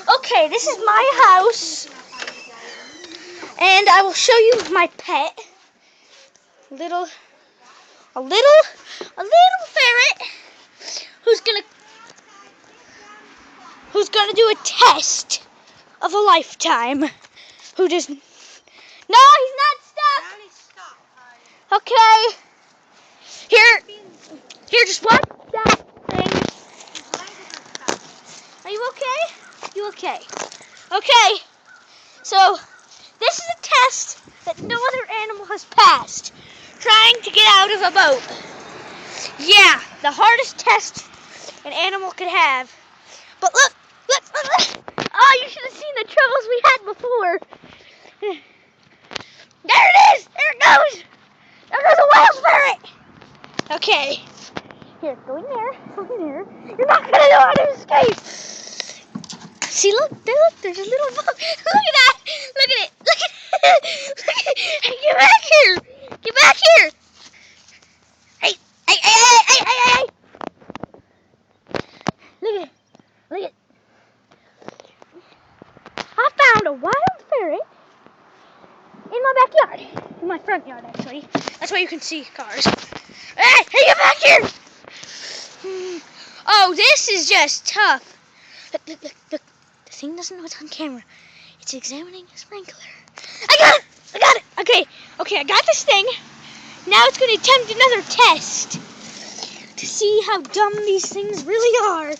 Okay, this is my house, and I will show you my pet. A little ferret who's gonna do a test of a lifetime. Who just no, he's not stuck. Okay, here, just watch that thing. Are you okay? You okay? Okay. So this is a test that no other animal has passed. Trying to get out of a boat. Yeah, the hardest test an animal could have. But look. Oh, you should have seen the troubles we had before. There it is. There it goes. There goes a wild ferret. Okay. Here, go in there. You're not gonna know how to escape. See, look, there's a little bug. Look at that. Look at it. Hey, get back here. Get back here. Hey. Look at it. I found a wild ferret in my backyard. In my front yard, actually. That's why you can see cars. Hey, get back here. Oh, this is just tough. Look. The thing doesn't know it's on camera. It's examining a sprinkler. I got it. Okay, I got this thing. Now it's going to attempt another test to see how dumb these things really are.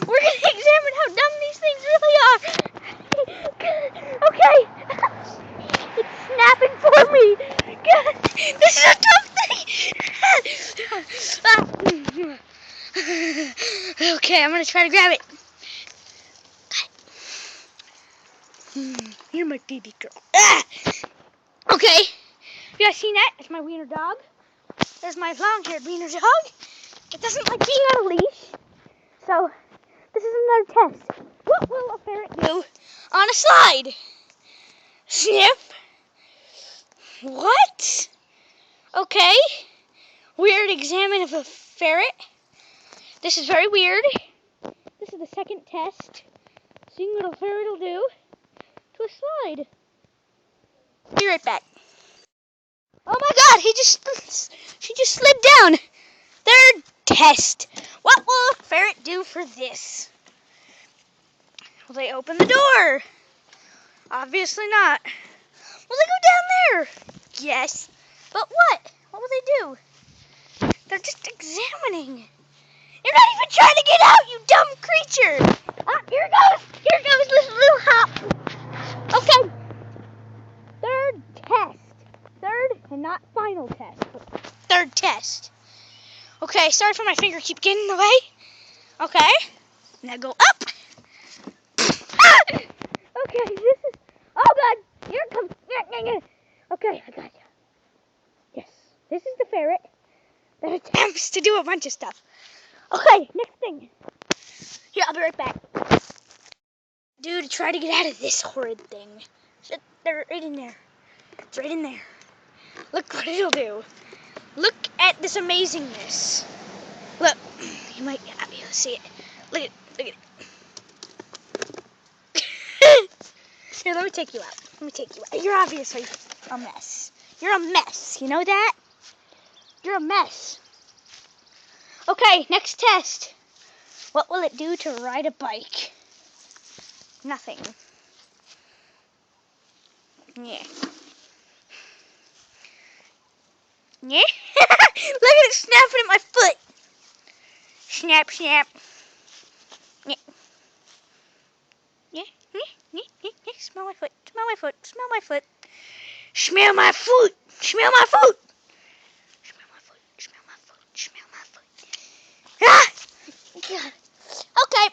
We're going to examine how dumb these things really are. Okay. It's snapping for me. God, this is a tough thing. Okay, I'm going to try to grab it. You're my baby girl. Okay. You guys seen that? That's my wiener dog. There's my long-haired wiener dog. It doesn't like being on a leash. So, this is another test. What will a ferret do on a slide? Snip. What? Okay. Weird examine of a ferret. This is very weird. This is the second test. Seeing what a ferret will do to a slide. Be right back. Oh my God! She just slid down. Third test. What will a ferret do for this? Will they open the door? Obviously not. Will they go down there? Yes. But what? What will they do? They're just examining. You're not even trying to get out, you dumb creature. Ah, here goes this little hop. Okay. Third and not final test. Third test. Okay, sorry for my finger keep getting in the way. Okay. Now go up. Okay, this is... Oh, God. Here it comes. Okay, I got you. Yes, this is the ferret that attempts to do a bunch of stuff. Okay, next thing. Here, I'll be right back. Dude, try to get out of this horrid thing. They're right in there. It's right in there. Look what it'll do. Look at this amazingness. Look, you might not be able to see it. Look at it. Here, let me take you out. You're obviously a mess. You're a mess. You know that? You're a mess. Okay, next test. What will it do to ride a bike? Nothing. Yeah. Yeah? Look at it snapping at my foot. Snap. Yeah. Smell my foot. Smell my foot. Ah! God. Okay.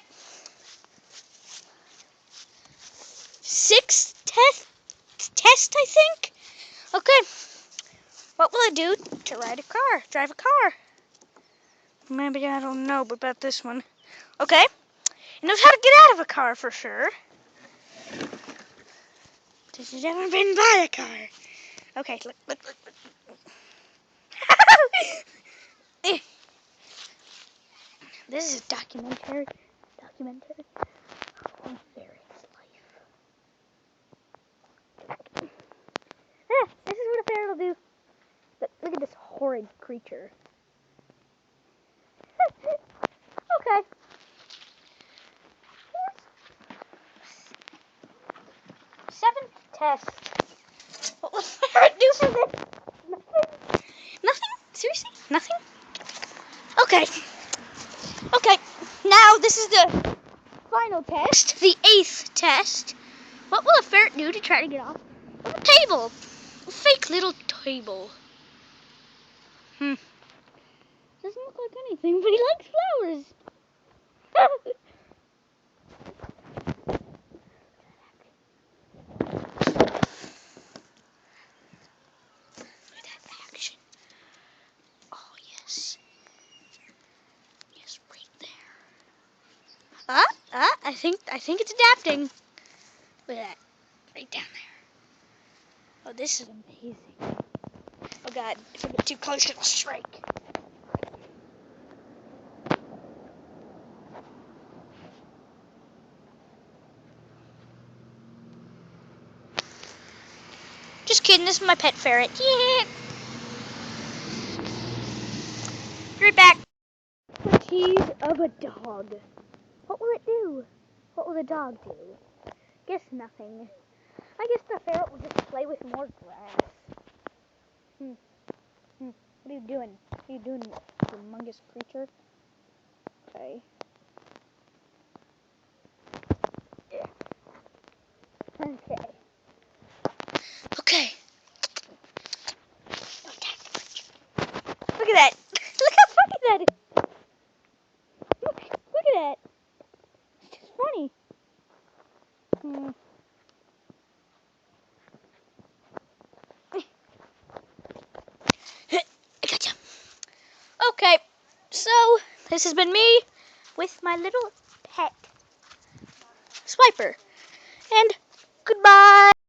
Sixth test, I think. Okay. What will it do to drive a car? Maybe I don't know about this one. Okay. It knows how to get out of a car for sure. Has it ever been by a car? Okay, look. This is a documentary. horrid creature. Okay. Seventh test. What will the ferret do for this? Nothing? Nothing? Seriously? Nothing? Okay. Okay. Now this is the final test. The 8th test. What will a ferret do to try to get off of a table? A fake little table. Doesn't look like anything, but he likes flowers. Look at that action. Oh, yes. Yes, right there. I think it's adapting. Look at that. Right down there. Oh, this is amazing. Oh God, if I get too close, it'll strike. Just kidding, this is my pet ferret. Yeah. Be right back. Expertise of a dog. What will it do? What will the dog do? Guess nothing. I guess the ferret will just play with more grass. What are you doing? What are you doing, humongous creature? Okay. Okay. Okay. Look at that. Look how funny that is. Look at that. It's just funny. I gotcha. Okay. So, this has been me with my little pet Swiper. And goodbye.